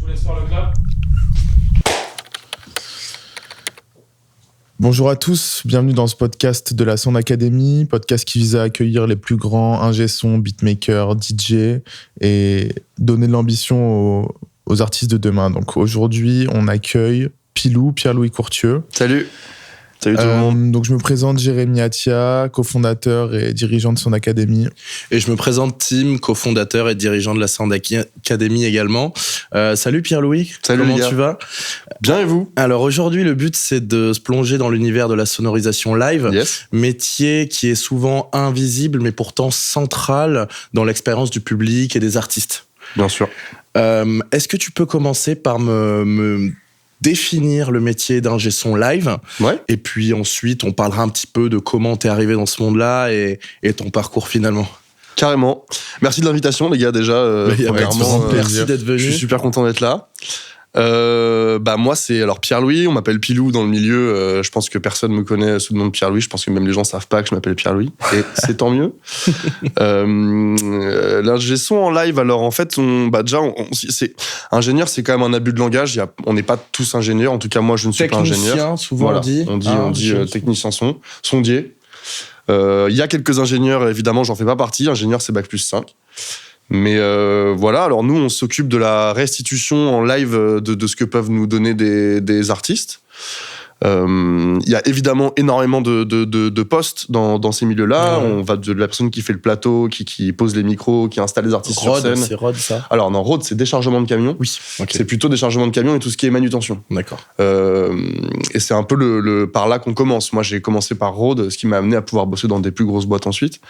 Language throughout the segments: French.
laisse faire le clap. Bonjour à tous, bienvenue dans ce podcast de la Sound Academy, podcast qui vise à accueillir les plus grands ingé-sons, beatmakers, DJ et donner de l'ambition aux artistes de demain. Donc aujourd'hui, on accueille Pilou, Pierre-Louis Courtieux. Salut tout le monde. Donc je me présente Jérémy Attia, cofondateur et dirigeant de Sound Academy. Et je me présente Tim, cofondateur et dirigeant de la Sound Academy également. Salut Pierre-Louis. Salut comment les gars. tu vas? Bien et vous? Alors aujourd'hui, le but c'est de se plonger dans l'univers de la sonorisation live, Yes. métier qui est souvent invisible mais pourtant central dans l'expérience du public et des artistes. Bien sûr. Est-ce que tu peux commencer par me définir le métier d'ingé son live, Ouais. et puis ensuite on parlera un petit peu de comment t'es arrivé dans ce monde-là et ton parcours finalement. Carrément. Merci de l'invitation, les gars, déjà. Il y a premièrement, pas de merci d'être venu. je suis super content d'être là. Moi, c'est alors Pierre-Louis. On m'appelle Pilou dans le milieu. Je pense que personne me connaît sous le nom de Pierre-Louis. Je pense que même les gens savent pas que je m'appelle Pierre-Louis. Et c'est tant mieux. L'ingé son en live, alors en fait, c'est ingénieur, c'est quand même un abus de langage. On n'est pas tous ingénieurs. En tout cas, moi, je ne suis pas ingénieur. Technicien, souvent Voilà. on dit. On dit technicien sondier. Il y a quelques ingénieurs, évidemment, j'en fais pas partie. Ingénieur, c'est Bac+5. Mais voilà, alors nous, on s'occupe de la restitution en live de ce que peuvent nous donner des artistes. Il y a évidemment énormément de postes dans ces milieux-là. Ouais. On va de la personne qui fait le plateau, qui pose les micros, qui installe les artistes sur Rod, scène. c'est Rod ça? Alors non, Rod, c'est déchargement de camion. Oui, ok. C'est plutôt déchargement de camion et tout ce qui est manutention. D'accord. Et c'est un peu le par là qu'on commence. Moi, j'ai commencé par Rode, ce qui m'a amené à pouvoir bosser dans des plus grosses boîtes ensuite.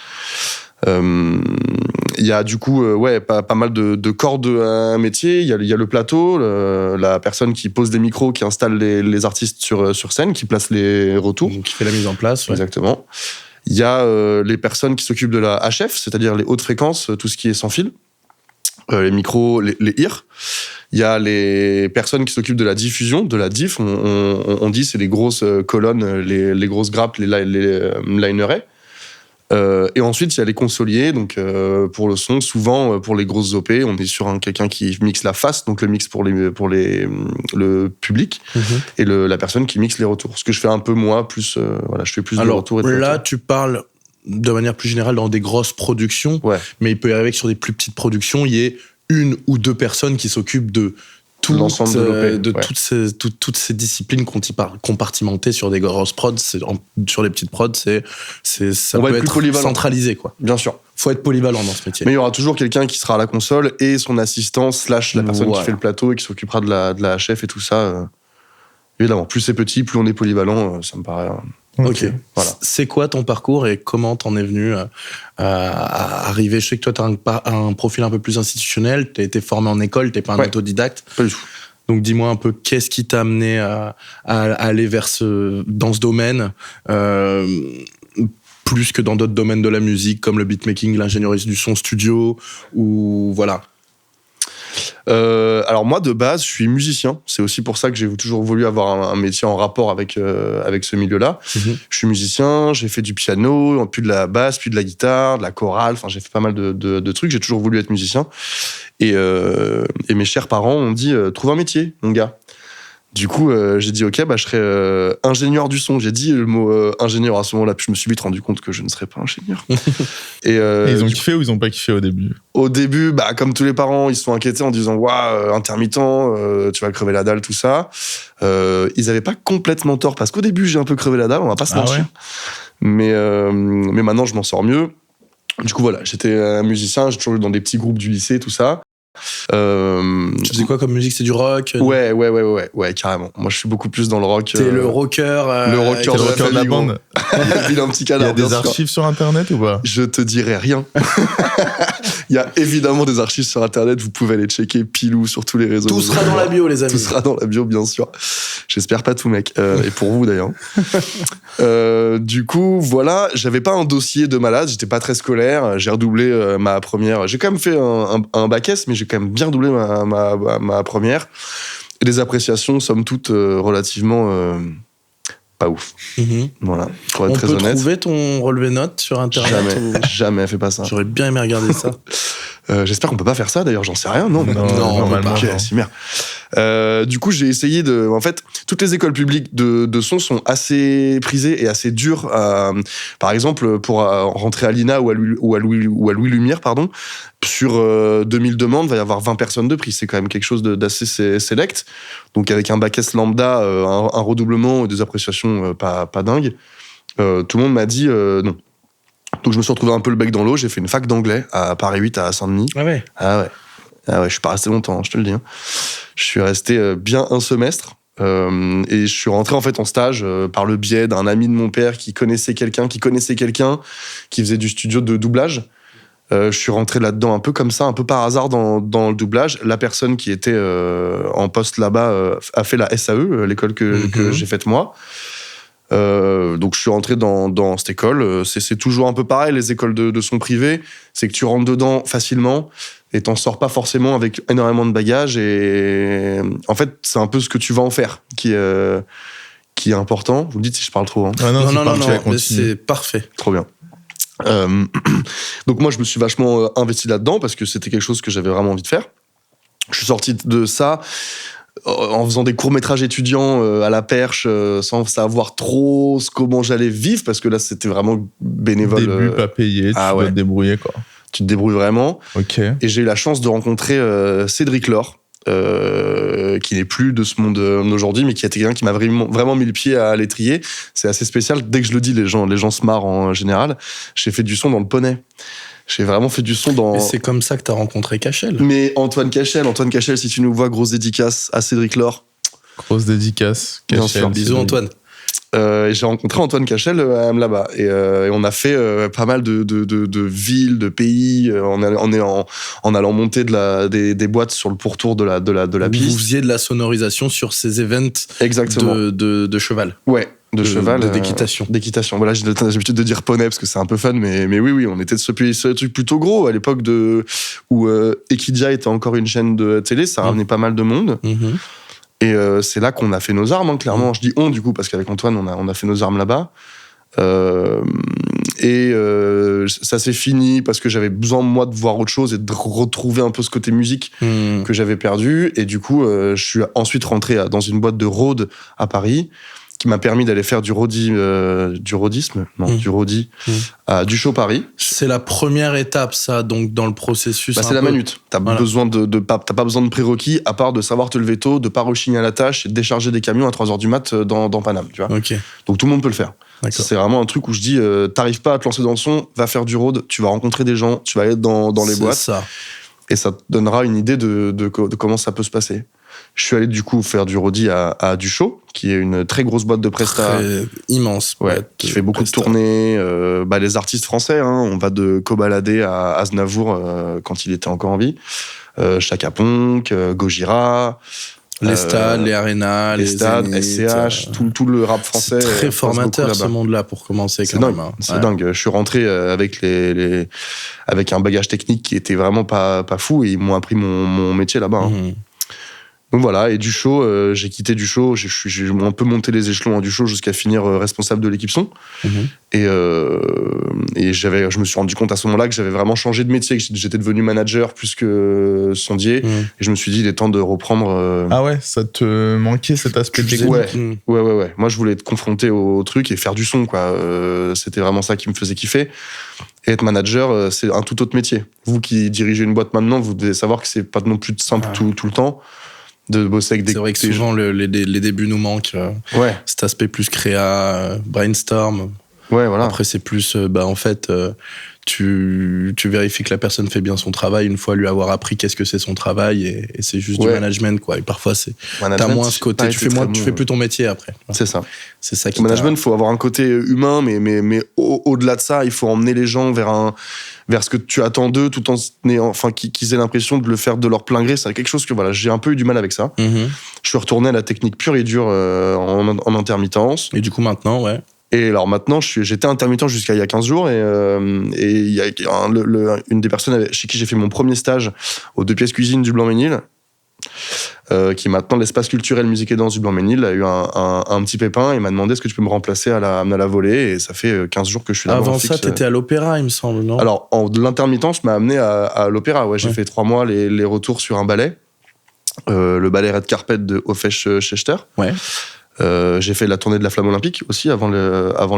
Il y a du coup pas mal de corps de un métier. Il y a le plateau, la personne qui pose des micros, qui installe les artistes sur scène, qui place les retours. Donc, qui fait la mise en place. Ouais. Exactement. Il y a les personnes qui s'occupent de la HF, c'est-à-dire les hautes fréquences, tout ce qui est sans fil. Les micros, les ears. Il y a les personnes qui s'occupent de la diffusion, de la diff. On dit c'est les grosses colonnes, les grosses grappes, les linerets. Et ensuite, il y a les consoliers, donc pour le son, souvent pour les grosses OP, on est sur quelqu'un qui mixe la face, donc le mix pour le public, et la personne qui mixe les retours. Ce que je fais un peu moi, plus je fais plus de retours. Alors là, tu parles de manière plus générale dans des grosses productions, Ouais. mais il peut y arriver que sur des plus petites productions, il y ait une ou deux personnes qui s'occupent de L'ensemble de l'OP, ouais. toutes ces disciplines compartimentées sur des grosses prods. Sur les petites prods, ça On va peut être plus être polyvalent. Centralisé, quoi. Bien sûr. Faut être polyvalent dans ce métier. Mais il y aura toujours quelqu'un qui sera à la console et son assistant / la personne Voilà. qui fait le plateau et qui s'occupera de la HF et tout ça. Évidemment, plus c'est petit, plus on est polyvalent, ça me paraît... Ok. Voilà. C'est quoi ton parcours et comment t'en es venu à arriver? Je sais que toi, t'as un profil un peu plus institutionnel, t'as été formé en école, t'es pas un Ouais. autodidacte. Pas du tout. Donc dis-moi un peu, qu'est-ce qui t'a amené à aller dans ce domaine, plus que dans d'autres domaines de la musique, comme le beatmaking, l'ingénierie du son studio, ou voilà. Alors moi, de base, je suis musicien. C'est aussi pour ça que j'ai toujours voulu avoir un métier en rapport avec ce milieu-là. Je suis musicien, j'ai fait du piano, puis de la basse, puis de la guitare, de la chorale. Enfin, j'ai fait pas mal de trucs. J'ai toujours voulu être musicien. Et mes chers parents ont dit trouve un métier, mon gars. Du coup, j'ai dit ok, je serai ingénieur du son. J'ai dit le mot ingénieur à ce moment-là, puis je me suis vite rendu compte que je ne serais pas ingénieur. Et Ils ont kiffé ou ils ont pas kiffé au début? au début, comme tous les parents, ils se sont inquiétés en disant waouh, intermittent, tu vas crever la dalle, tout ça. Ils avaient pas complètement tort parce qu'au début, j'ai un peu crevé la dalle, on va pas se mentir. Ouais. Mais maintenant, je m'en sors mieux. Du coup, voilà, j'étais un musicien, j'ai toujours eu dans des petits groupes du lycée, tout ça. Tu faisais quoi comme musique? C'est du rock? Ouais, carrément. Moi, je suis beaucoup plus dans le rock. T'es le rocker. le rocker T'es le rocker de la famille, bande. Il a un petit Il y canard. a des bien sûr. archives sur Internet ou pas? Je te dirai rien. Il y a évidemment des archives sur Internet, vous pouvez aller checker Pilou sur tous les réseaux. Tout sera dans la bio, les amis. Tout sera dans la bio, bien sûr. J'espère pas tout, mec. Et pour vous, d'ailleurs. Du coup, voilà, j'avais pas un dossier de malade, j'étais pas très scolaire. J'ai redoublé ma première. J'ai quand même fait un bac S, mais j'ai quand même bien redoublé ma première. Et les appréciations, somme toute, relativement pas ouf. Voilà, pour être On très peut honnête. trouver ton relevé notes sur Internet? Jamais, fais pas ça. J'aurais bien aimé regarder ça. J'espère qu'on peut pas faire ça, d'ailleurs, j'en sais rien, non? Non, on peut normalement. pas. Ok, c'est merde. Du coup, j'ai essayé de... En fait, toutes les écoles publiques de son sont assez prisées et assez dures. Par exemple, pour rentrer à l'INA ou à Louis Lumière, pardon, sur 2000 demandes, il va y avoir 20 personnes de pris. C'est quand même quelque chose d'assez select. Donc, avec un bac S lambda, un redoublement et des appréciations pas dingues, tout le monde m'a dit non. Donc, je me suis retrouvé un peu le bec dans l'eau. J'ai fait une fac d'anglais à Paris 8 à Saint-Denis. Ah ouais. Je suis pas resté longtemps, je te le dis. Je suis resté bien un semestre. Et je suis rentré en fait en stage par le biais d'un ami de mon père qui connaissait quelqu'un qui faisait du studio de doublage. Je suis rentré là-dedans un peu comme ça, un peu par hasard dans le doublage. La personne qui était en poste là-bas a fait la SAE, l'école que j'ai faite moi. Donc je suis rentré dans cette école. C'est toujours un peu pareil, les écoles de son privé, c'est que tu rentres dedans facilement et t'en sors pas forcément avec énormément de bagages, et en fait c'est un peu ce que tu vas en faire qui est important. Vous me dites si je parle trop, hein. Ah non, Non, mais c'est parfait. Trop bien. Donc moi je me suis vachement investi là-dedans parce que c'était quelque chose que j'avais vraiment envie de faire. Je suis sorti de ça en faisant des courts-métrages étudiants à la perche, sans savoir trop comment j'allais vivre, parce que là c'était vraiment bénévole. Début pas payé, tu dois te débrouiller, quoi. Tu te débrouilles vraiment. Ok. Et j'ai eu la chance de rencontrer Cédric Laure, qui n'est plus de ce monde aujourd'hui, mais qui a été quelqu'un qui m'a vraiment mis le pied à l'étrier. C'est assez spécial. Dès que je le dis, les gens se marrent en général. J'ai fait du son dans le Poney. J'ai vraiment fait du son dans... Et c'est comme ça que t'as rencontré Cachel. Mais Antoine Cachel, si tu nous vois, grosse dédicace à Cédric Laure. Grosse dédicace. Bien Cachel, sûr. Bisous Antoine. J'ai rencontré Antoine Cachel là-bas, et on a fait pas mal de villes, de pays, en allant monter des boîtes sur le pourtour de la piste. Vous faisiez de la sonorisation sur ces events. Exactement. de cheval. Ouais. De cheval. D'équitation. D'équitation. Voilà, j'ai l'habitude de dire poney parce que c'est un peu fun, mais oui, on était sur des trucs plutôt gros à l'époque où Equidia était encore une chaîne de télé, ça ramenait pas mal de monde. Mm-hmm. Et c'est là qu'on a fait nos armes, hein, clairement. Je dis on, du coup, parce qu'avec Antoine, on a fait nos armes là-bas. Ça s'est fini parce que j'avais besoin, moi, de voir autre chose et de retrouver un peu ce côté musique que j'avais perdu. Et du coup, je suis ensuite rentré dans une boîte de road à Paris, qui m'a permis d'aller faire du roadisme, du roadie à Duchot Paris. C'est la première étape, ça, donc, dans le processus. C'est la manute. T'as pas besoin de prérequis, à part de savoir te lever tôt, de pas rechigner à la tâche et de décharger des camions à 3h du mat dans Paname, tu vois. Okay. Donc tout le monde peut le faire. D'accord. C'est vraiment un truc où je dis, t'arrives pas à te lancer dans le son, va faire du road, tu vas rencontrer des gens, tu vas aller dans les boîtes. Ça. Et ça te donnera une idée de comment ça peut se passer. Je suis allé du coup faire du roadie à Duchot, qui est une très grosse boîte de presta. Immense. Qui fait beaucoup de tournées. Les artistes français, hein, on va de Kobalade à Aznavour quand il était encore en vie. Chaka Ponk, Gojira. Les stades, les arénas, les stades, SCH, tout le rap français. C'est très formateur ce monde-là pour commencer. C'est dingue. C'est dingue. Je suis rentré avec avec un bagage technique qui était vraiment pas fou, et ils m'ont appris mon métier là-bas. Hein. Donc voilà, et Duchot, j'ai quitté Duchot, j'ai un peu monté les échelons à Duchot jusqu'à finir responsable de l'équipe son. Et je me suis rendu compte à ce moment-là que j'avais vraiment changé de métier, que j'étais devenu manager plus que sondier. Et je me suis dit, il est temps de reprendre. Ah ouais, ça te manquait cet aspect technique? Ouais. Moi, je voulais être confronté au truc et faire du son, quoi. C'était vraiment ça qui me faisait kiffer. Et être manager, c'est un tout autre métier. Vous qui dirigez une boîte maintenant, vous devez savoir que c'est pas non plus simple tout le temps de bosser avec des... C'est vrai que souvent les débuts nous manquent. Cet aspect plus créa, brainstorm. Ouais, voilà. Après, c'est plus, en fait, tu vérifies que la personne fait bien son travail une fois lui avoir appris qu'est-ce que c'est son travail, et c'est juste du management, quoi. Et parfois, t'as moins ce côté, tu fais plus ton métier après. C'est ça. C'est ça qui... Le management, il faut avoir un côté humain, mais au-delà de ça, il faut emmener les gens vers ce que tu attends d'eux, tout en qu'ils aient l'impression de le faire de leur plein gré. C'est quelque chose que j'ai un peu eu du mal avec ça. Je suis retourné à la technique pure et dure en intermittence. Et du coup, maintenant, ouais. Et alors maintenant, j'étais intermittent jusqu'à il y a 15 jours, et il y a une des personnes chez qui j'ai fait mon premier stage aux 2 pièces cuisine du Blanc-Ménil, qui est maintenant l'espace culturel musique et danse du Blanc-Ménil, a eu un petit pépin et m'a demandé est-ce que tu peux me remplacer à la volée, et ça fait 15 jours que je suis là. Avant ça, t'étais à l'opéra, il me semble, non? Alors, l'intermittence m'a amené à l'opéra, j'ai fait 3 mois les retours sur un ballet. le ballet Red Carpet de Hofesh Schechter. Ouais. J'ai fait la tournée de la Flamme Olympique aussi avant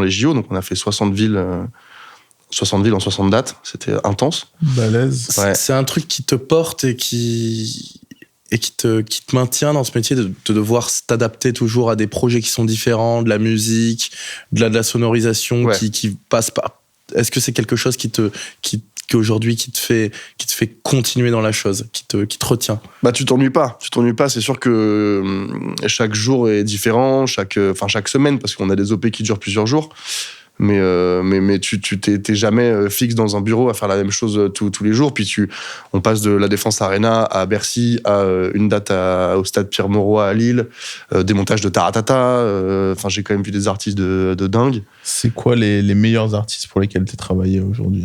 les JO, donc on a fait 60 villes en 60 dates, c'était intense. Balèze. Ouais. C'est un truc qui te porte et qui te maintient dans ce métier de devoir t'adapter toujours à des projets qui sont différents, de la musique, de la sonorisation qui passe par. Est-ce que c'est quelque chose qui aujourd'hui te fait continuer dans la chose, qui te retient? Bah tu t'ennuies pas, c'est sûr que chaque jour est différent, chaque semaine, parce qu'on a des OP qui durent plusieurs jours. Mais tu t'es jamais fixe dans un bureau à faire la même chose tous les jours. Puis on passe de la Défense Arena à Bercy à une date au stade Pierre-Mauroy à Lille, des montages de Taratata. J'ai quand même vu des artistes de dingue. C'est quoi les meilleurs artistes pour lesquels tu as travaillé aujourd'hui?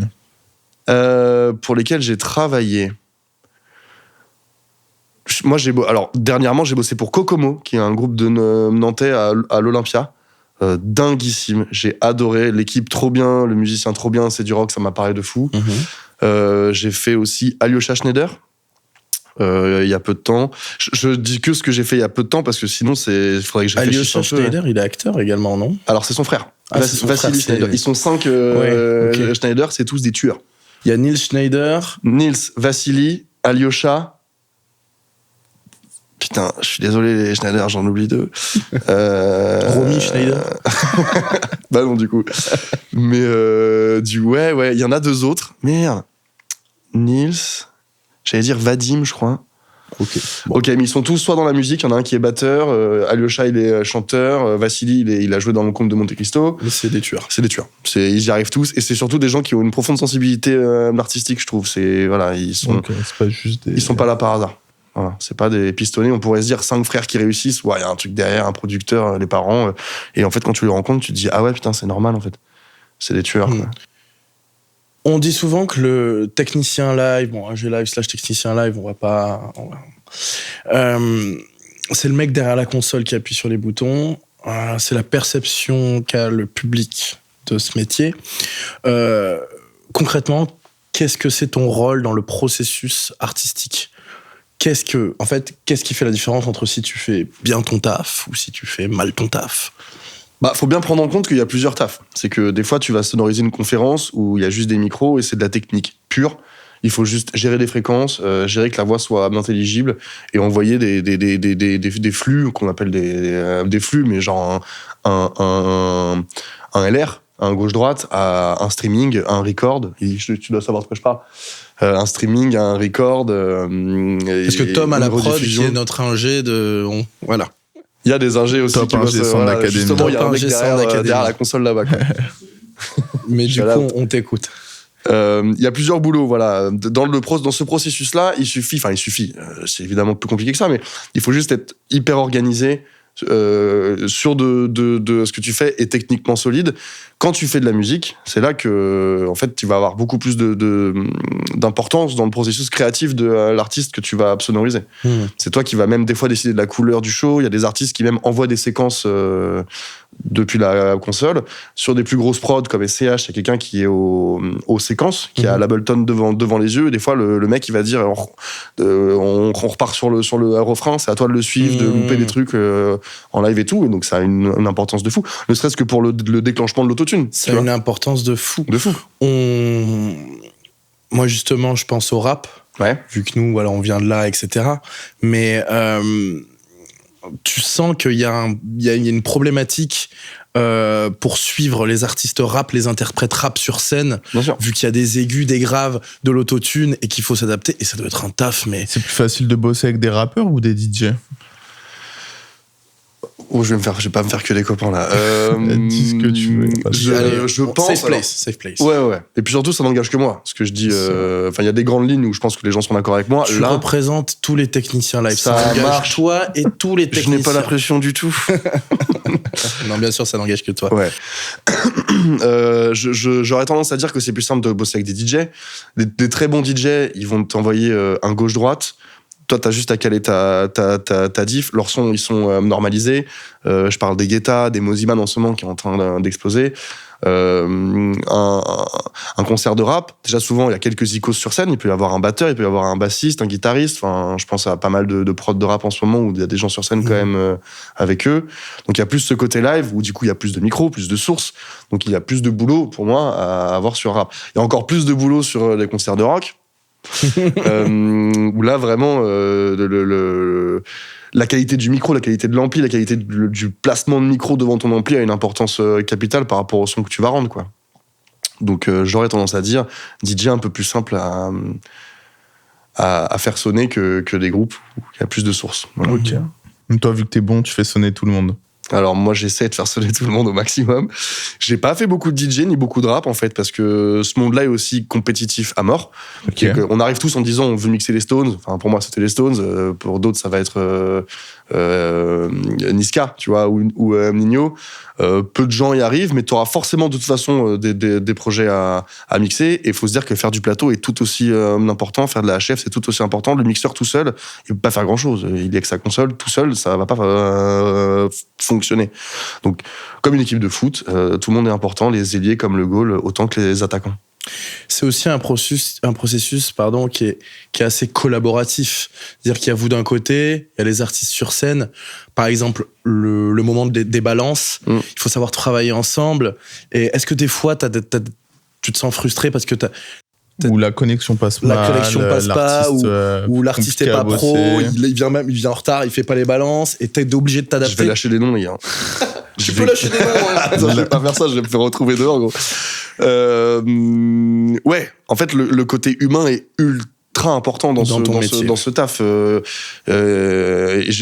Pour lesquels j'ai travaillé. Moi, dernièrement, j'ai bossé pour Kokomo, qui est un groupe de Nantais à l'Olympia. Dinguissime, j'ai adoré, l'équipe trop bien, le musicien trop bien, c'est du rock, ça m'a paru de fou. J'ai fait aussi Alyosha Schneider il y a peu de temps. Je dis que ce que j'ai fait il y a peu de temps parce que sinon il faudrait que je réfléchisse un peu. Alyosha Schneider, il est acteur également, non? Alors c'est son frère. Vassili Schneider. Ils sont 5 Schneider, c'est tous des tueurs. Il y a Nils Schneider. Nils, Vassili, Alyosha. Putain, je suis désolé, les Schneider, j'en oublie 2. Romy Schneider. Bah non, du coup. Mais il y en a 2 autres. Merde. Nils, j'allais dire Vadim, je crois. Ok. Bon. Ok, mais ils sont tous soit dans la musique, il y en a un qui est batteur, Alyosha, il est chanteur, Vassili, il a joué dans le Comte de Monte Cristo. Mais c'est des tueurs. Ils y arrivent tous, et c'est surtout des gens qui ont une profonde sensibilité artistique, je trouve. Ils sont pas là par hasard. Voilà, c'est pas des pistonnés. On pourrait se dire 5 frères qui réussissent. Il y a un truc derrière, un producteur, les parents. Et en fait, quand tu les rencontres, tu te dis ah ouais, putain, c'est normal en fait. C'est des tueurs. Quoi. On dit souvent que le technicien live, AG live / technicien live, c'est le mec derrière la console qui appuie sur les boutons. C'est la perception qu'a le public de ce métier. Concrètement, qu'est-ce que c'est ton rôle dans le processus artistique ? Qu'est-ce qui fait la différence entre si tu fais bien ton taf ou si tu fais mal ton taf? Faut bien prendre en compte qu'il y a plusieurs tafs. C'est que des fois, tu vas sonoriser une conférence où il y a juste des micros et c'est de la technique pure. Il faut juste gérer des fréquences, gérer que la voix soit intelligible et envoyer des flux qu'on appelle des flux, mais genre un LR, un gauche-droite, à un streaming, un record. Tu dois savoir de quoi je parle. Un streaming, un record. Parce que Tom à la prod, qui est notre ingé voilà. Il y a des ingés aussi. Top ingé son d'académie. Justement, il y a un mec derrière la console là-bas. Mais du coup, on t'écoute. Il y a plusieurs boulots, voilà. Dans ce processus-là, il suffit, c'est évidemment plus compliqué que ça, mais il faut juste être hyper organisé, sûr de ce que tu fais et techniquement solide. Quand tu fais de la musique, c'est là que en fait tu vas avoir beaucoup plus d'importance dans le processus créatif de l'artiste que tu vas sonoriser. C'est toi qui vas même des fois décider de la couleur du show. Il y a des artistes qui même envoient des séquences depuis la console. Sur des plus grosses prods comme SCH, il y a quelqu'un qui est aux séquences, qui a l'Ableton devant les yeux. Et des fois, le mec, il va dire on repart sur le refrain, c'est à toi de le suivre, de louper des trucs en live et tout. Et donc, ça a une importance de fou. Ne serait-ce que pour le déclenchement de l'autotune. Ça a une importance de fou. Moi, justement, je pense au rap. Ouais. Vu que nous, on vient de là, etc. Mais tu sens qu'il y a une problématique pour suivre les artistes rap, les interprètes rap sur scène, vu qu'il y a des aigus, des graves, de l'autotune et qu'il faut s'adapter. Et ça doit être un taf, mais... C'est plus facile de bosser avec des rappeurs ou des DJ ? Je vais pas me faire que des copains là. Dis ce que tu veux. Je pense. Safe place. Ouais. Et puis surtout, ça n'engage que moi. Ce que je dis, il y a des grandes lignes où je pense que les gens sont d'accord avec moi. Tu représentes tous les techniciens live. Ça engage toi et tous les techniciens. Je n'ai pas la pression du tout. Non, bien sûr, ça n'engage que toi. Ouais. J'aurais tendance à dire que c'est plus simple de bosser avec des DJ. Des très bons DJ, ils vont t'envoyer un gauche-droite. Toi, t'as juste à caler ta diff. Leurs sons, ils sont normalisés. Je parle des Guetta, des Mosiman en ce moment qui est en train d'exploser. un concert de rap, déjà souvent il y a quelques icônes sur scène, il peut y avoir un batteur, il peut y avoir un bassiste, un guitariste, enfin je pense à pas mal de prods de rap en ce moment où il y a des gens sur scène quand même avec eux, donc il y a plus ce côté live où du coup il y a plus de micros, plus de sources, donc il y a plus de boulot pour moi à avoir sur rap. Il y a encore plus de boulot sur les concerts de rock, où là vraiment la qualité du micro, la qualité de l'ampli, la qualité du placement de micro devant ton ampli a une importance capitale par rapport au son que tu vas rendre, quoi. Donc j'aurais tendance à dire DJ un peu plus simple à faire sonner que des groupes où il y a plus de sources. Voilà. Ok. Toi, vu que t'es bon, tu fais sonner tout le monde. Alors moi, j'essaie de faire sonner tout le monde au maximum. J'ai pas fait beaucoup de DJ ni beaucoup de rap en fait, parce que ce monde-là est aussi compétitif à mort. Okay. On arrive tous en disant on veut mixer les Stones. Enfin pour moi c'était les Stones. Pour d'autres ça va être Niska, tu vois, ou Nino. Peu de gens y arrivent, mais tu auras forcément de toute façon des projets à mixer. Et il faut se dire que faire du plateau est tout aussi important. Faire de la HF c'est tout aussi important. Le mixeur tout seul, il peut pas faire grand chose. Il est avec sa console tout seul, ça va pas fonctionner. Donc, comme une équipe de foot, tout le monde est important, les ailiers comme le goal, autant que les attaquants. C'est aussi un processus qui est assez collaboratif. C'est-à-dire qu'il y a vous d'un côté, il y a les artistes sur scène. Par exemple, le moment des balances, il faut savoir travailler ensemble. Et est-ce que des fois, tu te sens frustré parce que ou la connexion passe mal, ou l'artiste est pas pro, il vient en retard, il fait pas les balances, et t'es obligé de t'adapter. Je vais lâcher des noms, les gars. Tu peux lâcher des noms, hein. Attends, je vais pas faire ça, je vais me faire retrouver dehors, gros. Ouais, en fait, le côté humain est ultra important dans ce taf.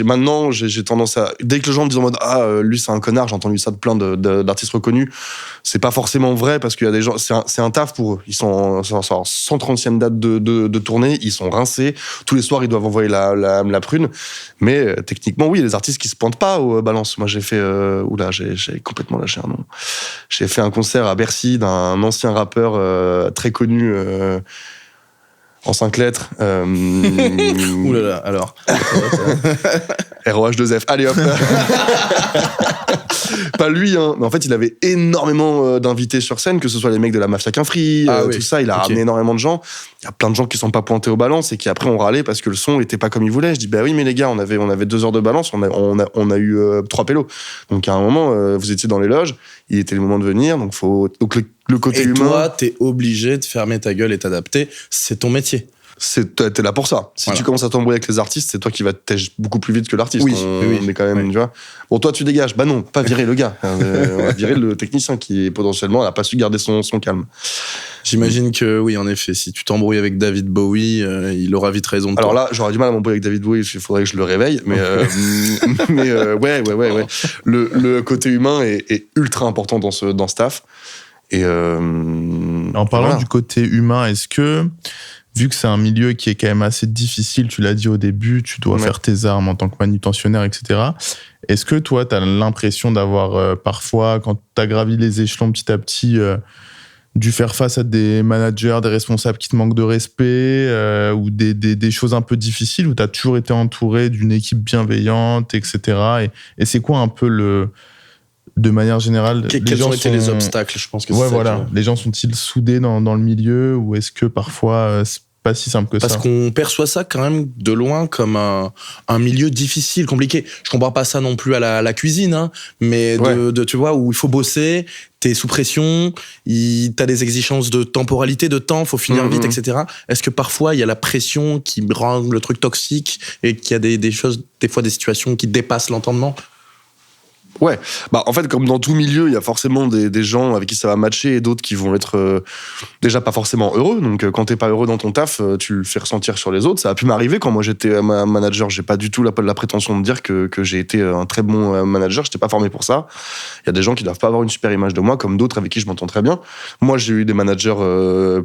Maintenant, j'ai tendance à... Dès que les gens me disent en mode « Ah, lui, c'est un connard », j'ai entendu ça de plein d'artistes reconnus. C'est pas forcément vrai, parce qu'il y a des gens... C'est un taf pour eux. Ils sont en 130e date de tournée, ils sont rincés. Tous les soirs, ils doivent envoyer la prune. Mais techniquement, oui, il y a des artistes qui se pointent pas aux balances. Moi, j'ai fait... j'ai complètement lâché un nom. J'ai fait un concert à Bercy d'un ancien rappeur très connu... en 5 lettres. Ouh là là, alors. ROH2F, allez hop. Pas lui, hein. Mais en fait, il avait énormément d'invités sur scène, que ce soit les mecs de la Mafia Qu'un Free, tout ça. Il a ramené énormément de gens. Il y a plein de gens qui sont pas pointés aux balances et qui après ont râlé parce que le son était pas comme ils voulaient. Je dis, bah oui, mais les gars, on avait 2 heures de balance, on a eu 3 pélos. Donc à un moment, vous étiez dans les loges, il était le moment de venir, donc le côté humain. Et toi, t'es obligé de fermer ta gueule et t'adapter. C'est ton métier. T'es là pour ça. Si tu commences à t'embrouiller avec les artistes, c'est toi qui vas te tèche beaucoup plus vite que l'artiste. Oui, on est quand même, tu vois. Bon, toi, tu dégages. Bah non, pas virer le gars. On va virer le technicien qui, potentiellement, n'a pas su garder son calme. J'imagine que, oui, en effet, si tu t'embrouilles avec David Bowie, il aura vite raison de toi. Alors là, j'aurais du mal à m'embrouiller avec David Bowie, il faudrait que je le réveille, mais ouais. Le côté humain est ultra important dans ce taf. Et en parlant du côté humain, est-ce que, vu que c'est un milieu qui est quand même assez difficile, tu l'as dit au début, tu dois faire tes armes en tant que manutentionnaire, etc. Est-ce que toi, tu as l'impression d'avoir parfois, quand tu as gravi les échelons petit à petit, dû faire face à des managers, des responsables qui te manquent de respect, ou des choses un peu difficiles, où tu as toujours été entouré d'une équipe bienveillante, etc. Et c'est quoi un peu de manière générale, quels ont été les obstacles, je pense que c'est ça. Les gens sont-ils soudés dans le milieu, ou est-ce que parfois c'est pas si simple que ça? Parce qu'on perçoit ça quand même de loin comme un milieu difficile, compliqué. Je compare pas ça non plus à la cuisine, hein, mais tu vois, où il faut bosser, t'es sous pression, t'as des exigences de temporalité, de temps, faut finir vite, etc. Est-ce que parfois il y a la pression qui rend le truc toxique et qu'il y a des choses, des fois des situations qui dépassent l'entendement? Ouais, bah en fait comme dans tout milieu, il y a forcément des gens avec qui ça va matcher et d'autres qui vont être déjà pas forcément heureux. Donc quand t'es pas heureux dans ton taf, tu le fais ressentir sur les autres. Ça a pu m'arriver quand moi j'étais manager. J'ai pas du tout la prétention de dire que j'ai été un très bon manager. J'étais pas formé pour ça. Il y a des gens qui doivent pas avoir une super image de moi, comme d'autres avec qui je m'entends très bien. Moi j'ai eu des managers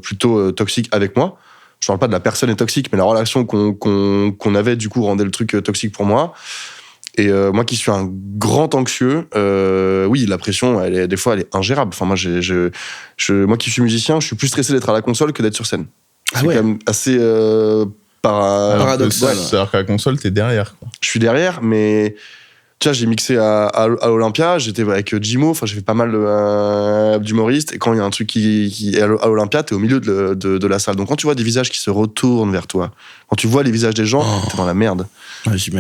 plutôt toxiques avec moi. Je parle pas de la personne est toxique, mais la relation qu'on avait du coup rendait le truc toxique pour moi. Et moi qui suis un grand anxieux, oui, la pression, des fois, elle est ingérable. Enfin, moi, moi qui suis musicien, je suis plus stressé d'être à la console que d'être sur scène. C'est quand même assez paradoxal. C'est-à-dire qu'à la console, t'es derrière, quoi. Je suis derrière, mais Tu vois, j'ai mixé à l'Olympia, j'étais avec Jimo, enfin j'ai fait pas mal d'humoristes, et quand il y a un truc qui est à l'Olympia, t'es au milieu de la salle. Donc quand tu vois des visages qui se retournent vers toi, quand tu vois les visages des gens, t'es dans la merde.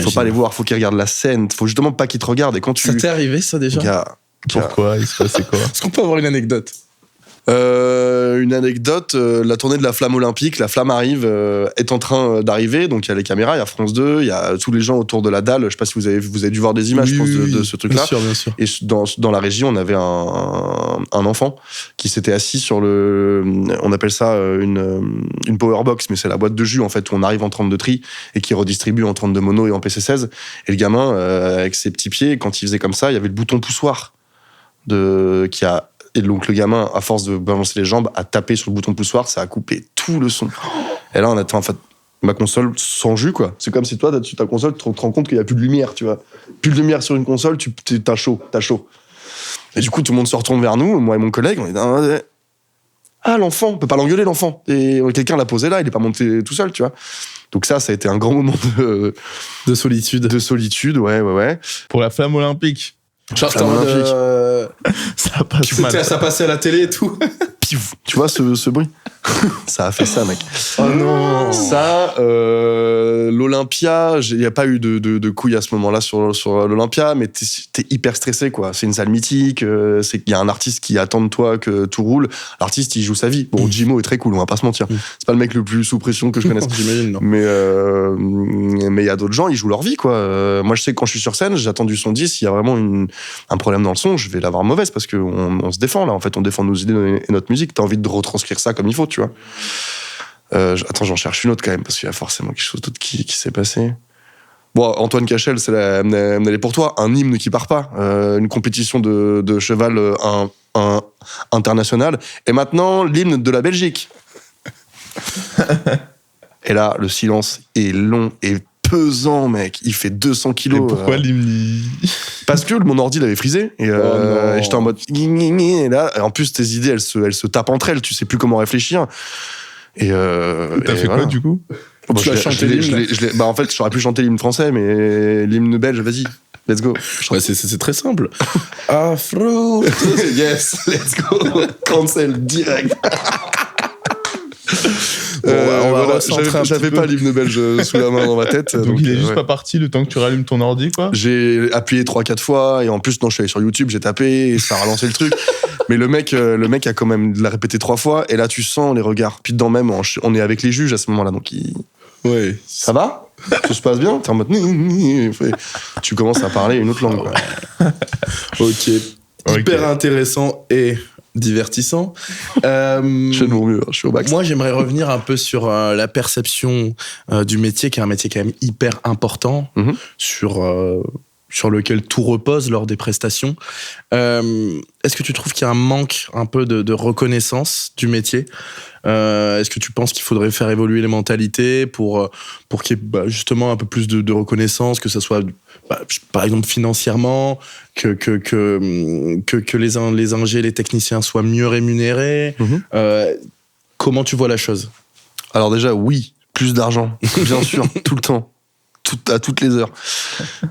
Faut pas les voir, faut qu'ils regardent la scène, faut justement pas qu'ils te regardent. Et quand tu... Ça t'est arrivé ça déjà? Pourquoi? Il se passait quoi? Est-ce qu'on peut avoir une anecdote? Une anecdote, la tournée de la Flamme Olympique, la Flamme arrive, est en train d'arriver, donc il y a les caméras, il y a France 2, il y a tous les gens autour de la dalle, je sais pas si vous avez dû voir des images, oui, je pense, oui, de ce truc-là. Bien sûr. Et dans la régie, on avait un enfant qui s'était assis sur on appelle ça une power box, mais c'est la boîte de jus en fait, où on arrive en 32 tri et qui redistribue en 32 mono et en PC16. Et le gamin, avec ses petits pieds, quand il faisait comme ça, il y avait le bouton poussoir et donc le gamin, à force de balancer les jambes, a tapé sur le bouton poussoir, ça a coupé tout le son. Et là, on attend en fait ma console sans jus, quoi. C'est comme si toi, ta console, tu te rends compte qu'il n'y a plus de lumière, tu vois. Plus de lumière sur une console, t'as chaud. Et du coup, tout le monde se retourne vers nous, moi et mon collègue, on est dans... Ah, l'enfant, on peut pas l'engueuler, l'enfant. Et quelqu'un l'a posé là, il est pas monté tout seul, tu vois. Donc ça a été un grand moment de solitude. De solitude, ouais. Pour la Flamme Olympique. Genre, ça passe mal. Ça passait à la télé et tout. Tu vois ce bruit? Ça a fait ça, mec. Oh non. Ça, l'Olympia, il n'y a pas eu de couilles à ce moment-là sur l'Olympia, mais t'es hyper stressé, quoi. C'est une salle mythique, il y a un artiste qui attend de toi que tout roule. L'artiste, il joue sa vie. Bon, Jimo est très cool, on va pas se mentir. C'est pas le mec le plus sous pression que je connaisse. J'imagine, non. Mais il y a d'autres gens, ils jouent leur vie, quoi. Moi, je sais que quand je suis sur scène, j'attends du son 10, s'il y a vraiment un problème dans le son, je vais l'avoir mauvaise parce qu'on se défend, là. En fait, on défend nos idées et notre musique. T'as envie de retranscrire ça comme il faut, tu vois. Attends, j'en cherche une autre quand même, parce qu'il y a forcément quelque chose d'autre qui s'est passé. Bon, Antoine Cachel, elle est pour toi. Un hymne qui part pas. Une compétition de cheval internationale. Et maintenant, l'hymne de la Belgique. Et là, le silence est long et pesant, mec. Il fait 200 kilos. Et pourquoi l'hymne? Parce que mon ordi l'avait frisé. Et j'étais en mode... Et là, en plus, tes idées, elles se tapent entre elles. Tu sais plus comment réfléchir. T'as fait quoi, du coup? Tu as chanté l'hymne. En fait, j'aurais pu chanter l'hymne français, mais l'hymne belge, vas-y. Let's go. Ouais, c'est très simple. Afro. Yes, let's go. Cancel direct. J'avais pas l'hymne belge sous la main dans ma tête. Donc il est juste pas parti le temps que tu rallumes ton ordi, quoi. J'ai appuyé 3-4 fois et en plus, non, je suis allé sur YouTube, j'ai tapé et ça a relancé le truc. Mais le mec a quand même l'a répété 3 fois et là tu sens les regards. Puis dedans même, on est avec les juges à ce moment-là, donc ouais. Ça va? Tout se passe bien? T'es en mode... Tu commences à parler une autre langue. Quoi. Ok. Hyper intéressant et divertissant. Je fais de mon mieux, je suis au max. Moi, j'aimerais revenir un peu sur la perception du métier, qui est un métier quand même hyper important, sur lequel tout repose lors des prestations. Est-ce que tu trouves qu'il y a un manque un peu de reconnaissance du métier? Est-ce que tu penses qu'il faudrait faire évoluer les mentalités pour qu'il y ait justement un peu plus de reconnaissance, que ce soit par exemple financièrement, que les ingés, les techniciens soient mieux rémunérés? Comment tu vois la chose? Alors déjà, oui, plus d'argent, bien sûr, tout le temps. À toutes les heures.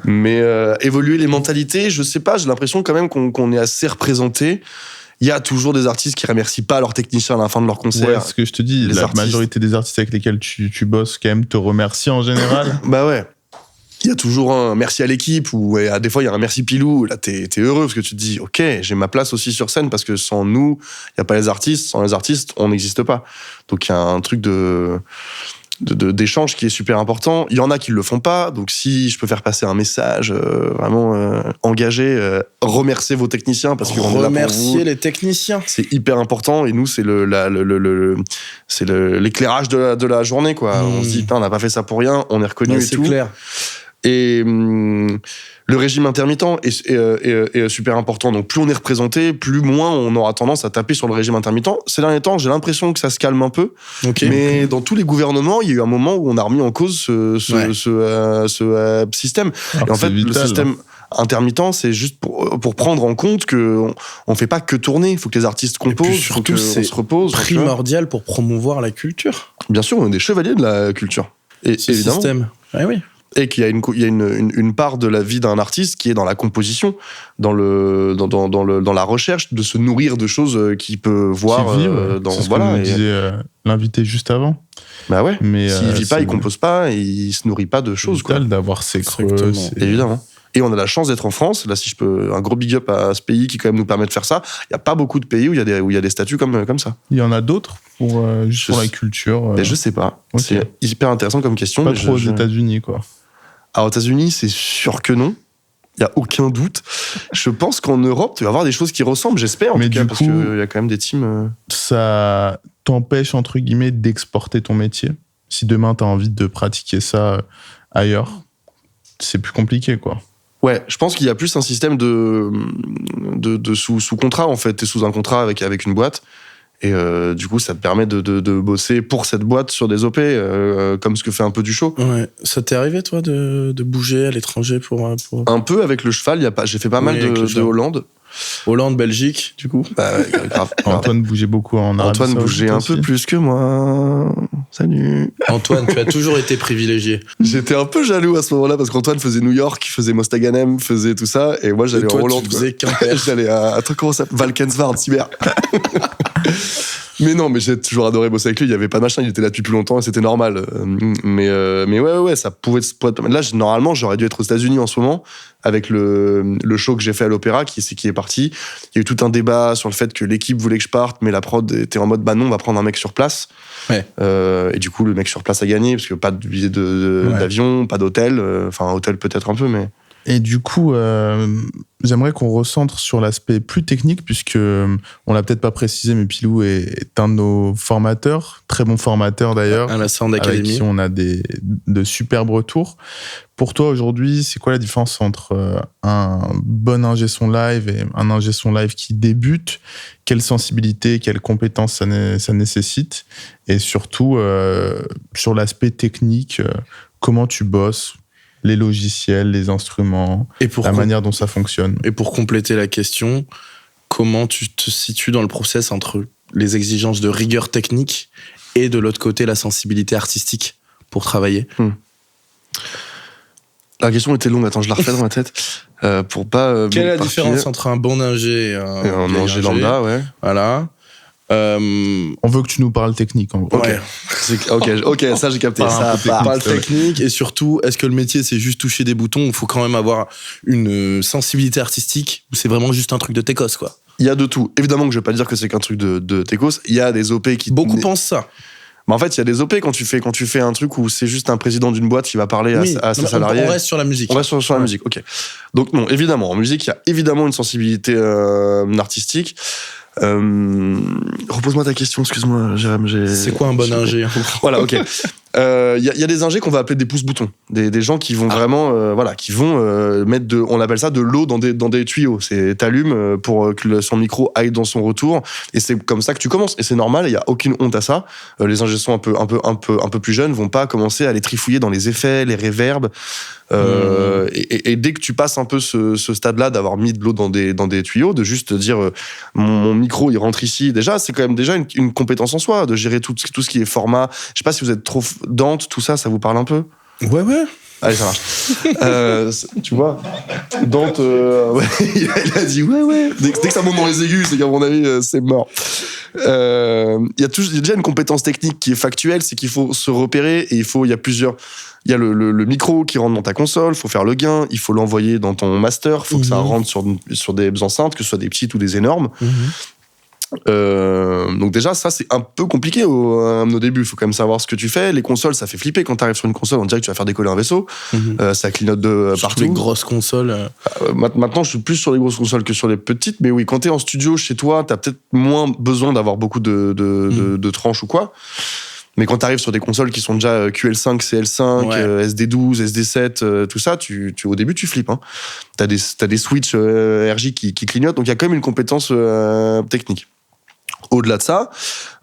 Mais évoluer les mentalités, je sais pas, j'ai l'impression quand même qu'on est assez représenté. Il y a toujours des artistes qui remercient pas leurs techniciens à la fin de leur concert. Ouais, ce que je te dis, la majorité des artistes avec lesquels tu bosses quand même te remercient en général. Bah ouais. Il y a toujours un merci à l'équipe, ou des fois il y a un merci Pilou. Là, t'es heureux parce que tu te dis, ok, j'ai ma place aussi sur scène, parce que sans nous, il n'y a pas les artistes. Sans les artistes, on n'existe pas. Donc il y a un truc d'échange qui est super important. Il y en a qui le font pas, donc si je peux faire passer un message vraiment engagé, remerciez vos techniciens, parce que remercier les techniciens, c'est hyper important, et nous c'est l'éclairage de la journée, quoi. On se dit putain, on n'a pas fait ça pour rien, on est reconnu, et tout. C'est clair. Et le régime intermittent est super important. Donc plus on est représenté, plus moins on aura tendance à taper sur le régime intermittent. Ces derniers temps, j'ai l'impression que ça se calme un peu. Mais dans tous les gouvernements, il y a eu un moment où on a remis en cause ce système. Alors et en fait, vital, le système intermittent, c'est juste pour prendre en compte qu'on ne fait pas que tourner. Il faut que les artistes composent, il faut qu'on se repose. C'est primordial pour promouvoir la culture. Bien sûr, on est des chevaliers de la culture. Et ce évidemment. système. Ah oui. et qu'il y a une part de la vie d'un artiste qui est dans la composition, dans la recherche, de se nourrir de choses qu'il peut voir. C'est ce que disait l'invité juste avant. Bah ouais, mais s'il vit pas, il compose pas, et il se nourrit pas de choses. C'est vital d'avoir ses creux. Évidemment. Et on a la chance d'être en France. Là, si je peux, un gros big up à ce pays qui quand même nous permet de faire ça. Il y a pas beaucoup de pays où il y a des statuts comme ça. Il y en a d'autres pour la culture. Mais je sais pas. Okay. C'est hyper intéressant comme question. Pas trop aux États-Unis, quoi. Alors, aux États-Unis, c'est sûr que non. Il y a aucun doute. Je pense qu'en Europe, tu vas avoir des choses qui ressemblent. J'espère en tout cas, parce qu'il y a quand même des teams. Ça t'empêche entre guillemets d'exporter ton métier. Si demain t'as envie de pratiquer ça ailleurs, c'est plus compliqué, quoi. Ouais, je pense qu'il y a plus un système de sous contrat, en fait. T'es sous un contrat avec une boîte. Et du coup, ça te permet de bosser pour cette boîte sur des OP, comme ce que fait un peu du show. Ouais. Ça t'est arrivé, toi, de bouger à l'étranger pour... Un peu avec le cheval. J'ai fait pas mal de Hollande. Hollande, Belgique, du coup. Bah, grave. Antoine bougeait beaucoup en Arabie Antoine bougeait un peu plus que moi. Salut. Antoine, tu as toujours été privilégié. J'étais un peu jaloux à ce moment-là parce qu'Antoine faisait New York, faisait Mostaganem, faisait tout ça, et moi j'allais en Hollande. Tu faisais Quimper. J'allais à comment ça s'appelle, Valkenswaard, Cyber. Mais non, mais j'ai toujours adoré bosser avec lui. Il y avait pas de machin, il était là depuis plus longtemps et c'était normal. Mais ouais, ça pouvait être pas mal. Là, normalement, j'aurais dû être aux États-Unis en ce moment avec le show que j'ai fait à l'Opéra qui est parti. Il y a eu tout un débat sur le fait que l'équipe voulait que je parte, mais la prod était en mode bah non, on va prendre un mec sur place. Ouais. Et du coup, le mec sur place a gagné parce que pas de billet d'avion, pas d'hôtel. Enfin, hôtel peut-être un peu, mais. Et du coup, j'aimerais qu'on recentre sur l'aspect plus technique, puisque on l'a peut-être pas précisé, mais Pilou est un de nos formateurs, très bon formateur d'ailleurs, à la Sound Academy, avec qui on a de superbes retours. Pour toi aujourd'hui, c'est quoi la différence entre un bon ingé son live et un ingé son live qui débute? Quelle sensibilité, quelles compétences ça nécessite? Et surtout, sur l'aspect technique, comment tu bosses? Les logiciels, les instruments, la manière dont ça fonctionne. Et pour compléter la question, comment tu te situes dans le process entre les exigences de rigueur technique et de l'autre côté la sensibilité artistique pour travailler? La question était longue, attends, je la refais dans ma tête. Pour pas. Quelle est la différence entre un bon ingé et un ingé lambda, ouais. Voilà. On veut que tu nous parles technique, en gros. Ouais. Ok, ça j'ai capté. Ça parle technique, et surtout, est-ce que le métier c'est juste toucher des boutons ou il faut quand même avoir une sensibilité artistique ou c'est vraiment juste un truc de techos, quoi? Il y a de tout. Évidemment que je vais pas dire que c'est qu'un truc de techos. Il y a des OP qui. Beaucoup pensent ça. Mais en fait, il y a des OP quand tu fais un truc où c'est juste un président d'une boîte qui va parler à ses salariés. On reste sur la musique. On reste sur la musique, ok. Donc non, évidemment, en musique, il y a évidemment une sensibilité artistique. Repose-moi ta question, excuse-moi, Jérém. C'est quoi un bon ingé? Voilà, ok. Il y a des ingés qu'on va appeler des pouces-boutons. Des gens qui vont vraiment, qui vont mettre on appelle ça de l'eau dans des tuyaux. T'allumes pour que son micro aille dans son retour. Et c'est comme ça que tu commences. Et c'est normal, il n'y a aucune honte à ça. Les ingés sons un peu plus jeunes vont pas commencer à les trifouiller dans les effets, les réverbes. Et dès que tu passes un peu ce stade-là d'avoir mis de l'eau dans des tuyaux, de juste dire mon micro il rentre ici, déjà c'est quand même déjà une compétence en soi de gérer tout ce qui est format. Je sais pas si vous êtes trop Dante, tout ça vous parle un peu? Ouais. Allez, ça marche. Tu vois, Dante, il a dit ouais. Dès que ça monte dans les aigus, c'est qu'à mon avis, c'est mort. Il y a déjà une compétence technique qui est factuelle, c'est qu'il faut se repérer et il y a plusieurs. Il y a le micro qui rentre dans ta console, il faut faire le gain, il faut l'envoyer dans ton master, il faut que ça rentre sur des enceintes, que ce soit des petites ou des énormes. Donc déjà ça c'est un peu compliqué au début, il faut quand même savoir ce que tu fais. Les consoles ça fait flipper quand t'arrives sur une console, on dirait que tu vas faire décoller un vaisseau. Ça clignote de partout. Les grosses consoles. Maintenant je suis plus sur les grosses consoles que sur les petites, mais oui, quand t'es en studio chez toi t'as peut-être moins besoin d'avoir beaucoup de tranches ou quoi. Mais quand t'arrives sur des consoles qui sont déjà QL5, CL5, SD12, SD7, tout ça, au début, tu flippes. Hein. T'as des switches RJ qui clignotent, donc il y a quand même une compétence technique. Au-delà de ça,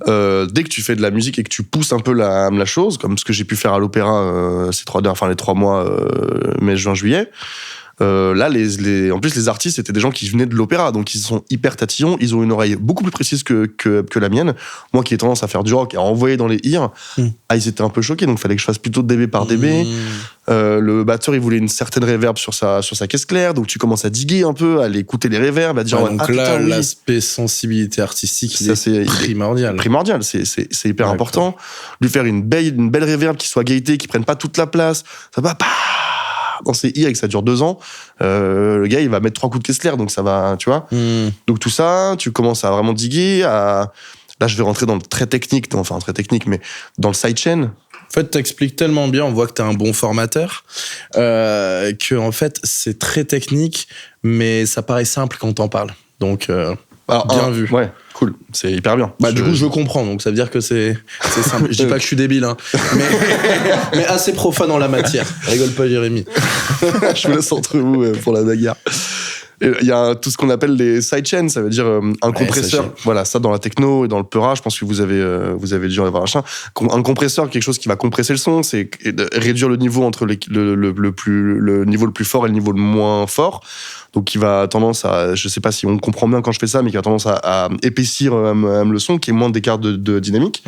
dès que tu fais de la musique et que tu pousses un peu la chose, comme ce que j'ai pu faire à l'Opéra les 3 mois, mai, juin, juillet, Là, en plus, les artistes étaient des gens qui venaient de l'opéra, donc ils sont hyper tatillons, ils ont une oreille beaucoup plus précise que la mienne. Moi qui ai tendance à faire du rock et à envoyer dans les ears, ils étaient un peu choqués, donc il fallait que je fasse plutôt dB par dB. Le batteur, il voulait une certaine reverb sur sa caisse claire, donc tu commences à diguer un peu, à aller écouter les reverbs, à dire donc là, l'aspect sensibilité artistique, c'est primordial. Primordial, c'est hyper important. Lui faire une belle reverb qui soit gaieté, qui prenne pas toute la place, ça va pas. Dans ses ears et que ça dure 2 ans, le gars il va mettre 3 coups de caisse claire, donc ça va, tu vois. Donc tout ça, tu commences à vraiment diguer. Là, je vais rentrer dans le très technique, mais dans le sidechain. En fait, t'expliques tellement bien, on voit que t'es un bon formateur, que en fait c'est très technique, mais ça paraît simple quand t'en parles. Donc bien vu. Ouais, cool, c'est hyper bien. Du coup, je comprends, donc ça veut dire que c'est simple. Je dis pas que je suis débile, hein, mais assez profane en la matière. Rigole pas, Jérémy. Je vous laisse entre vous pour la bagarre. Il y a tout ce qu'on appelle les sidechains, ça veut dire un compresseur. Voilà, ça dans la techno et dans le Peura, je pense que vous avez dû en avoir un compresseur, quelque chose qui va compresser le son, c'est réduire le niveau entre le niveau le plus fort et le niveau le moins fort. Donc qui va tendance à, je sais pas si on comprend bien quand je fais ça, mais qui a tendance à épaissir le son, qui est moins d'écart de dynamique.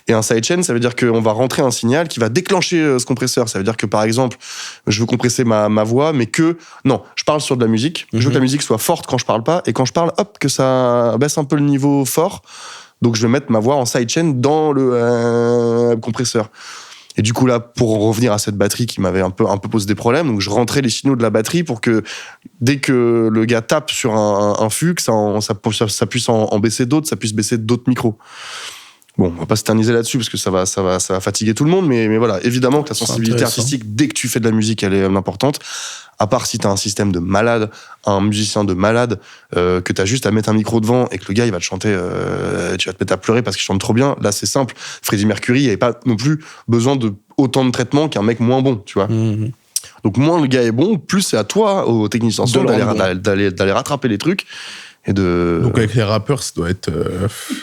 Et un sidechain, ça veut dire qu'on va rentrer un signal qui va déclencher ce compresseur. Ça veut dire que par exemple, je veux compresser ma voix, mais je parle sur de la musique. Je veux que la musique soit forte quand je parle pas, et quand je parle, hop, que ça baisse un peu le niveau fort. Donc je vais mettre ma voix en sidechain dans le compresseur. Et du coup, là, pour revenir à cette batterie qui m'avait un peu posé des problèmes, donc je rentrais les signaux de la batterie pour que dès que le gars tape sur un fût, que ça puisse en baisser d'autres, ça puisse baisser d'autres micros. Bon, on va pas s'éterniser là-dessus parce que ça va fatiguer tout le monde, mais voilà, évidemment que la sensibilité artistique, dès que tu fais de la musique, elle est importante. À part si t'as un système de malade, un musicien de malade, que t'as juste à mettre un micro devant et que le gars il va te chanter, tu vas te mettre à pleurer parce qu'il chante trop bien. Là c'est simple. Freddie Mercury, il avait pas non plus besoin de autant de traitement qu'un mec moins bon, tu vois. Donc moins le gars est bon, plus c'est à toi, au technicien son, d'aller rattraper les trucs. Donc avec les rappeurs, ça doit être.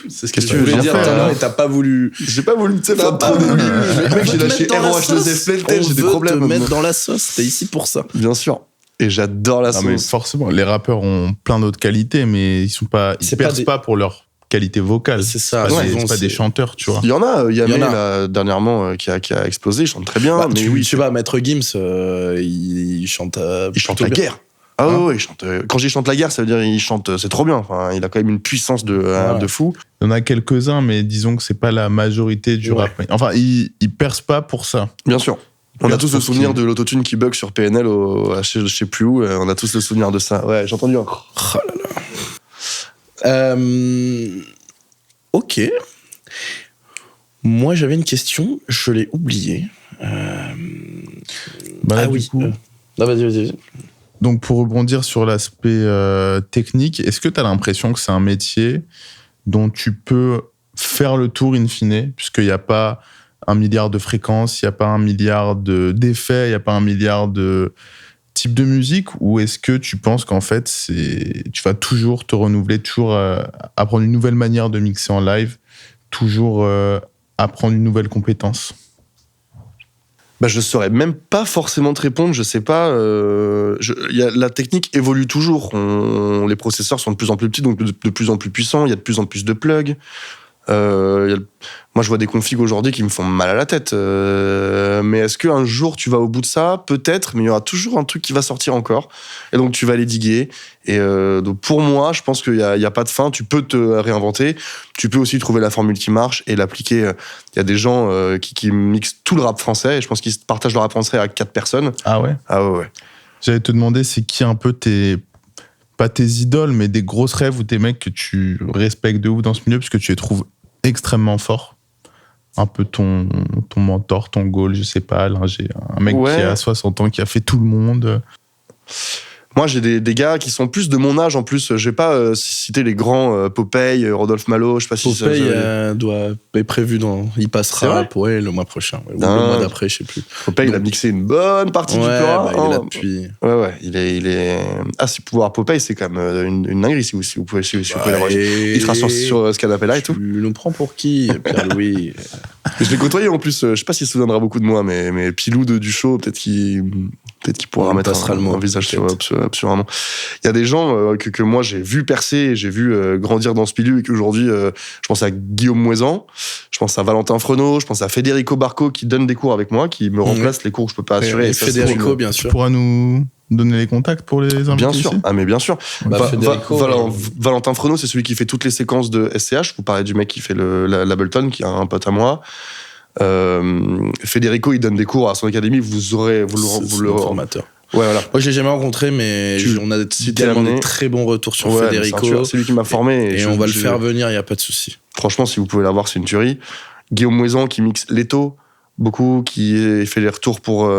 C'est ce que tu voulais dire tout à l'heure, et t'as pas voulu. J'ai pas voulu, tu sais, faire trop de mec, j'ai lâché ROH2F, j'ai des problèmes. On veut te mettre dans la sauce, t'es ici pour ça. Bien sûr. Et j'adore la sauce. Mais forcément, les rappeurs ont plein d'autres qualités, mais ils percent pas pour leur qualité vocale. C'est ça. C'est pas des chanteurs, tu vois. Il y en a. Yamé, là, dernièrement, qui a explosé, il chante très bien. Mais oui, je sais pas, Maître Gims, il chante. Il chante la guerre. Ah ouais, il chante. Quand j'y chante la guerre, ça veut dire il chante, c'est trop bien. Enfin, il a quand même une puissance de fou. Il y en a quelques-uns, mais disons que c'est pas la majorité du rap. Enfin, ils percent pas pour ça. Bien sûr. On a tous le souvenir de l'autotune qui bug sur PNL je sais plus où. On a tous le souvenir de ça. Ouais, j'ai entendu un. Oh là là. Ok. Moi, j'avais une question, je l'ai oubliée. Du coup... Non, vas-y. Donc, pour rebondir sur l'aspect technique, est-ce que tu as l'impression que c'est un métier dont tu peux faire le tour in fine, puisqu'il n'y a pas 1 milliard de fréquences, il n'y a pas 1 milliard d'effets, il n'y a pas 1 milliard de types de musique, ou est-ce que tu penses qu'en fait, tu vas toujours te renouveler, toujours apprendre une nouvelle manière de mixer en live, toujours apprendre une nouvelle compétence ? Je saurais même pas forcément te répondre, je sais pas. La technique évolue toujours. Les processeurs sont de plus en plus petits, donc de plus en plus puissants. Il y a de plus en plus de plugs. Moi, je vois des configs aujourd'hui qui me font mal à la tête. Mais est-ce qu'un jour tu vas au bout de ça ? Peut-être, mais il y aura toujours un truc qui va sortir encore. Et donc tu vas les diguer. Et donc pour moi, je pense qu'il y a pas de fin. Tu peux te réinventer. Tu peux aussi trouver la formule qui marche et l'appliquer. Il y a des gens qui mixent tout le rap français. Et je pense qu'ils partagent le rap français à 4 personnes. Ah ouais ? Ah ouais. J'allais te demander, c'est qui un peu pas tes idoles, mais des grosses rêves ou des mecs que tu respectes de ouf dans ce milieu parce que tu les trouves extrêmement forts. Un peu ton mentor, ton goal, je sais pas, un mec qui a 60 ans, qui a fait tout le monde. Moi, j'ai des gars qui sont plus de mon âge en plus. Je vais pas citer les grands Popeye, Rodolphe Malo, je sais pas si Popeye est prévu il passera pour le mois prochain. Ou le mois d'après, je sais plus. Popeye, il a mixé une bonne partie du Peura. Il est là depuis. Ouais, il est. Ah, si pouvoir Popeye, c'est quand même une dinguerie si vous pouvez l'avoir. Il sera sur ce canapé-là et tout. Tu nous prends pour qui, Pierre-Louis? Je l'ai côtoyé en plus. Je sais pas s'il se souviendra beaucoup de moi, mais Pilou du show, peut-être qu'il peut-être qu'il pourra mettre un visage sur un nom. Il y a des gens que moi j'ai vu percer, j'ai vu grandir dans ce milieu et qu'aujourd'hui, je pense à Guillaume Moisan, je pense à Valentin Frenot, je pense à Federico Barco qui donne des cours avec moi, qui me remplace les cours que je peux pas assurer. Et Federico, bien sûr. Tu pourras nous donner les contacts pour les inviter Bien sûr, ici mais bien sûr. Valentin Frenot, c'est celui qui fait toutes les séquences de SCH. Vous parlez du mec qui fait l'Ableton, qui est un pote à moi. Federico, il donne des cours à son académie. Vous le formateur. Ouais, voilà. Moi, je l'ai jamais rencontré, mais on a tellement des très bons retours sur Federico. C'est lui qui m'a formé. Et on va le faire venir, il n'y a pas de souci. Franchement, si vous pouvez l'avoir, c'est une tuerie. Guillaume Moisan qui mixe Leto beaucoup, qui fait les retours pour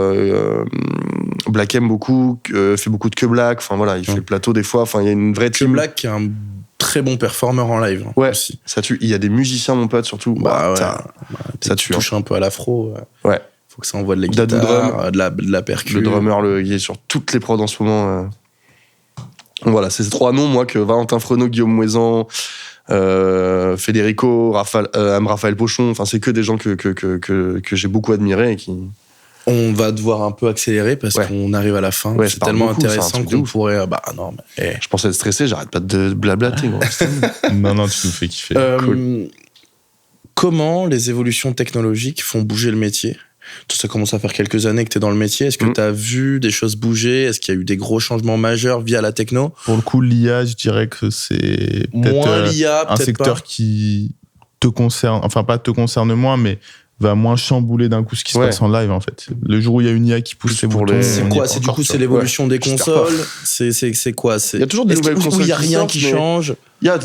Black M beaucoup, fait beaucoup de Que Black. Enfin voilà, il fait le plateau des fois. Enfin, il y a une vraie team. Que Black qui est un très bon performeur en live. Ouais, aussi. Ça tue. Il y a des musiciens, mon pote, surtout. Ça tue. Touche un peu à l'afro. Ouais. Faut que ça envoie de la guitare, de la percu. Le drummer, il est sur toutes les prods en ce moment. Voilà, c'est ces 3 noms, moi, que Valentin Frenot, Guillaume Moisan, Federico, Raphaël Pochon. Enfin, c'est que des gens que j'ai beaucoup admirés et qui. On va devoir un peu accélérer parce qu'on arrive à la fin. Ouais, c'est tellement intéressant qu'on pourrait. Non, mais. Je pensais être stressé, j'arrête pas de blablater. Non, tu nous fais kiffer. Cool. Comment les évolutions technologiques font bouger le métier ? Ça commence à faire quelques années que tu es dans le métier. Est-ce que tu as vu des choses bouger ? Est-ce qu'il y a eu des gros changements majeurs via la techno ? Pour le coup, l'IA, je dirais que c'est peut-être un secteur qui te concerne, enfin pas te concerne moins, mais va moins chambouler d'un coup ce qui se passe en live en fait. Le jour où il y a une IA qui pousse les boutons, c'est quoi ? C'est du coup c'est l'évolution des consoles. C'est quoi ? Il y a toujours des nouvelles consoles. Il y a rien qui change. Il y a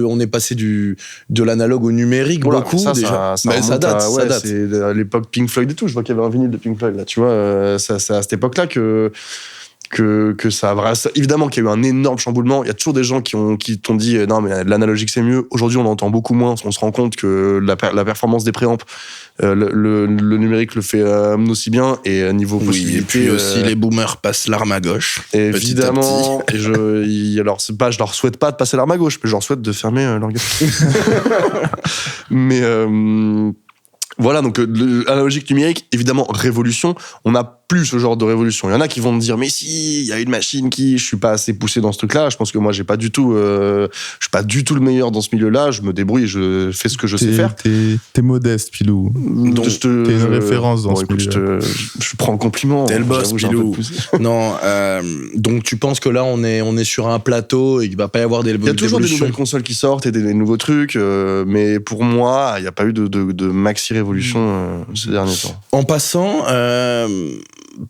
on est passé de l'analogue au numérique beaucoup déjà. Ça date. C'est à l'époque Pink Floyd et tout. Je vois qu'il y avait un vinyle de Pink Floyd là. Tu vois, c'est à cette époque-là que ça va. Évidemment qu'il y a eu un énorme chamboulement. Il y a toujours des gens qui t'ont dit non, mais l'analogique c'est mieux. Aujourd'hui, on entend beaucoup moins. On se rend compte que la performance des préamps, le numérique le fait aussi bien. Et niveau possibilité. Et puis aussi, les boomers passent l'arme à gauche. Évidemment. Alors, c'est pas, je leur souhaite pas de passer l'arme à gauche, mais je leur souhaite de fermer leur gueule. Mais. Voilà, donc l'analogique numérique, évidemment, révolution. On n'a plus ce genre de révolution. Il y en a qui vont me dire, mais si, il y a une machine je suis pas assez poussé dans ce truc-là. Je pense que moi, je suis pas du tout le meilleur dans ce milieu-là. Je me débrouille, je fais ce que je sais faire. T'es modeste, Pilou. Donc, t'es une référence dans ce milieu. Je prends le compliment. T'es le boss, Pilou. Non, donc tu penses que là, on est sur un plateau et qu'il va pas y avoir Il y a toujours des nouvelles consoles qui sortent et des nouveaux trucs, mais pour moi, il n'y a pas eu de maxi révolution ces derniers temps. En passant,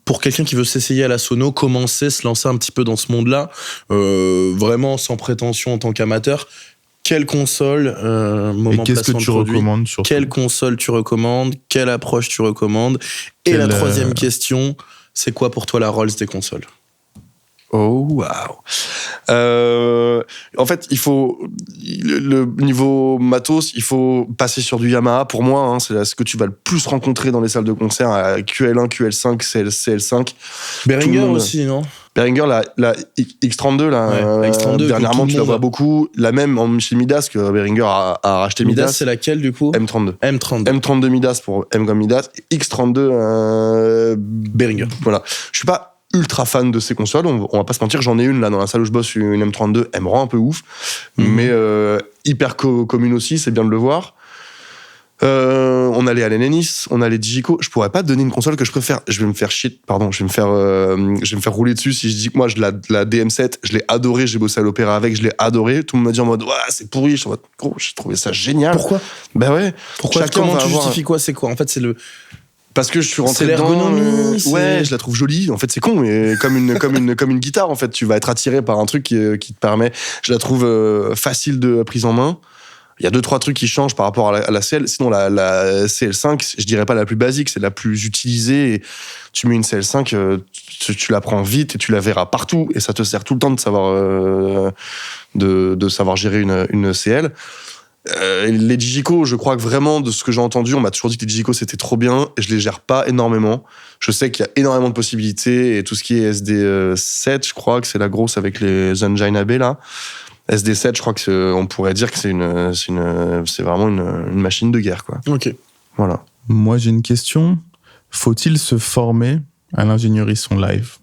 pour quelqu'un qui veut s'essayer à la sono, commencer, se lancer un petit peu dans ce monde-là, vraiment sans prétention en tant qu'amateur, quelle console, moment qu'est-ce que tu recommandes surtout ? Quelle console tu recommandes ? Quelle approche tu recommandes ? Et la troisième question, c'est quoi pour toi la Rolls des consoles ? Oh, waouh. En fait, il faut le niveau matos, il faut passer sur du Yamaha. Pour moi, c'est ce que tu vas le plus rencontrer dans les salles de concert, à QL1, QL5, CL5. Behringer aussi, non ? Behringer, la X32, la X32, dernièrement, tu la vois beaucoup. La même chez Midas, que Behringer a racheté Midas. Midas, c'est laquelle, du coup ? M32. M32 Midas pour M comme Midas. X32 Behringer. Voilà. Je suis pas ultra fan de ces consoles, on va pas se mentir, j'en ai une là dans la salle où je bosse, une M32, elle me rend un peu ouf, mais hyper commune aussi, c'est bien de le voir. On a les Allen Ennis, on a les Digico. Je pourrais pas te donner une console que je préfère. Je vais me faire rouler dessus si je dis que moi la DM7, je l'ai adoré, j'ai bossé à l'Opéra avec, je l'ai adoré. Tout le monde m'a dit en mode c'est pourri. Je suis en mode gros, j'ai trouvé ça génial. Pourquoi ? Bah ouais. Pourquoi ? Comment tu justifies quoi ? C'est quoi ? En fait, c'est le. Parce que je suis rentré dedans. C'est l'ergonomie. Ouais, je la trouve jolie. En fait, c'est con, mais comme une guitare, en fait, tu vas être attiré par un truc qui te permet. Je la trouve facile de prise en main. Il y a 2-3 trucs qui changent par rapport à la CL. Sinon, la CL5, je dirais pas la plus basique, c'est la plus utilisée. Et tu mets une CL5, tu la prends vite et tu la verras partout. Et ça te sert tout le temps de savoir gérer une CL. Les Digico, je crois que vraiment, de ce que j'ai entendu, on m'a toujours dit que les Digico c'était trop bien, et je les gère pas énormément. Je sais qu'il y a énormément de possibilités, et tout ce qui est SD7, je crois que c'est la grosse avec les Engine AB là. SD7, je crois que on pourrait dire que c'est vraiment une machine de guerre, quoi. Ok. Voilà. Moi, j'ai une question. Faut-il se former à l'ingénierie son live?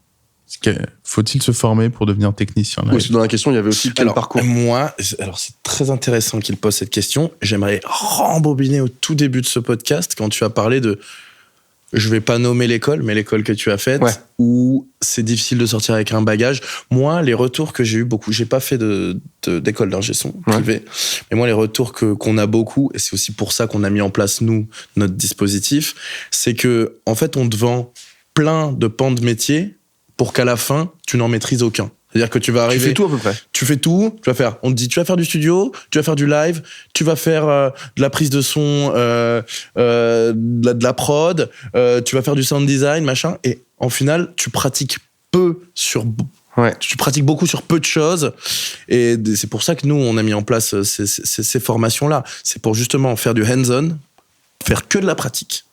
Faut-il se former pour devenir technicien live? Oui, dans la question, il y avait aussi quel parcours. Moi, c'est très intéressant qu'il pose cette question. J'aimerais rembobiner au tout début de ce podcast quand tu as parlé de, je vais pas nommer l'école, mais l'école que tu as faite, où c'est difficile de sortir avec un bagage. Moi, les retours que j'ai eu beaucoup, j'ai pas fait d'école d'ingé son privée, mais moi, les retours qu'on a beaucoup, et c'est aussi pour ça qu'on a mis en place, nous, notre dispositif, c'est que, en fait, on te vend plein de pans de métier pour qu'à la fin, tu n'en maîtrises aucun. C'est-à-dire que tu vas arriver... Tu fais tout à peu près. Tu fais tout. On te dit, tu vas faire du studio, tu vas faire du live, tu vas faire de la prise de son, de la prod, tu vas faire du sound design, machin. Et en final, tu pratiques tu pratiques beaucoup sur peu de choses. Et c'est pour ça que nous, on a mis en place ces formations-là. C'est pour justement faire du hands-on, faire que de la pratique.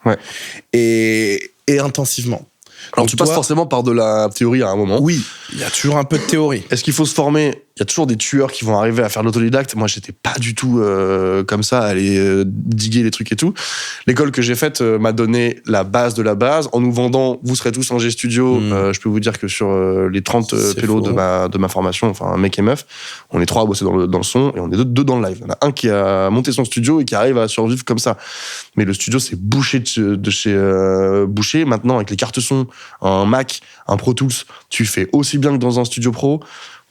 Et intensivement. Alors, tu passes forcément par de la théorie à un moment. Oui, il y a toujours un peu de théorie. Est-ce qu'il faut se former? Il y a toujours des tueurs qui vont arriver à faire de l'autodidacte. Moi, j'étais pas du tout comme ça, à aller diguer les trucs et tout. L'école que j'ai faite m'a donné la base de la base. En nous vendant, vous serez tous ingé studio. Je peux vous dire que sur les 30 pélos de ma formation, enfin, un mec et meuf, on est 3 à bosser dans le son et on est 2 dans le live. Il y en a un qui a monté son studio et qui arrive à survivre comme ça. Mais le studio, c'est bouché de chez bouché. Maintenant, avec les cartes son, un Mac, un Pro Tools, tu fais aussi bien que dans un studio pro.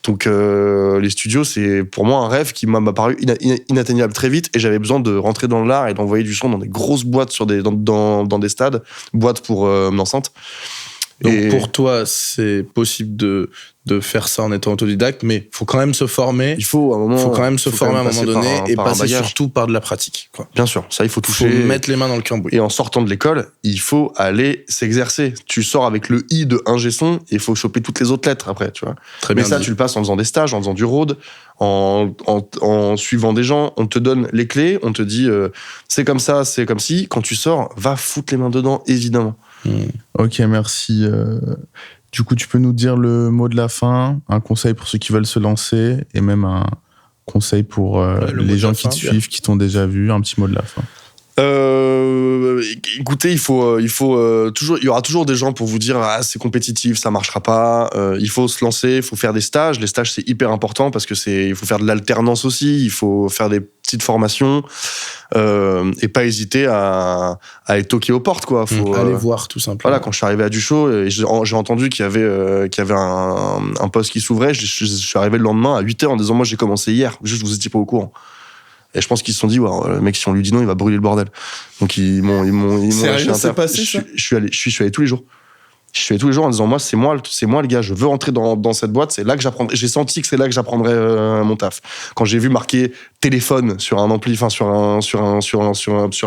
Donc les studios, c'est pour moi un rêve qui m'a paru inatteignable très vite, et j'avais besoin de rentrer dans l'art et d'envoyer du son dans des grosses boîtes dans des stades, boîtes pour enceinte. Donc pour toi, c'est possible de faire ça en étant autodidacte, mais il faut quand même se former. Il faut à un moment. Faut quand même se former à un moment donné et passer surtout par de la pratique, quoi. Bien sûr, ça il faut toucher. Il faut mettre les mains dans le cambouis. Et en sortant de l'école, il faut aller s'exercer. Tu sors avec le I de ingé son et il faut choper toutes les autres lettres après, tu vois. Très bien. Mais ça, tu le passes en faisant des stages, en faisant du road, en suivant des gens. On te donne les clés, on te dit c'est comme ça, c'est comme si. Quand tu sors, va foutre les mains dedans, évidemment. Ok, merci. Du coup, tu peux nous dire le mot de la fin, un conseil pour ceux qui veulent se lancer, et même un conseil pour les gens qui te suivent, qui t'ont déjà vu, un petit mot de la fin. Écoutez, il y aura toujours des gens pour vous dire c'est compétitif, ça marchera pas. Il faut se lancer, il faut faire des stages. Les stages, c'est hyper important parce que il faut faire de l'alternance aussi. Il faut faire des petites formations et pas hésiter à aller toquer aux portes, quoi. Faut aller voir tout simplement. Voilà, quand je suis arrivé à Duchot, j'ai entendu qu'il y avait un poste qui s'ouvrait. Je suis arrivé le lendemain à 8h en disant moi j'ai commencé hier. Juste vous étiez pas au courant. Et je pense qu'ils se sont dit, le mec, si on lui dit non, il va brûler le bordel. Donc ils m'ont Sérieux, c'est passé ça ? Je suis allé tous les jours. Je suis allé tous les jours en disant, moi, c'est moi le gars, je veux rentrer dans cette boîte, c'est là que j'apprendrai. J'ai senti que c'est là que j'apprendrai mon taf. Quand j'ai vu marqué téléphone sur un ampli, enfin sur un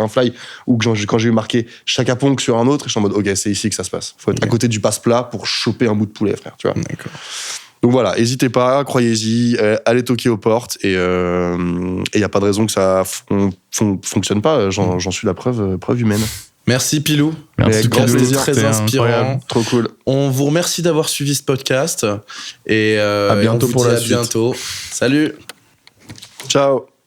fly, ou quand j'ai vu marqué Chaka Ponk sur un autre, je suis en mode, ok, c'est ici que ça se passe. Faut être à côté du passe-plat pour choper un bout de poulet, frère, tu vois. D'accord. Donc voilà, n'hésitez pas, croyez-y, allez toquer aux portes, et il n'y a pas de raison que ça fonctionne pas. J'en suis la preuve humaine. Merci Pilou. Merci Pilou, c'était très inspirant. Incroyable. Trop cool. On vous remercie d'avoir suivi ce podcast et à bientôt on vous pour dit la à suite. bientôt. Salut. Ciao.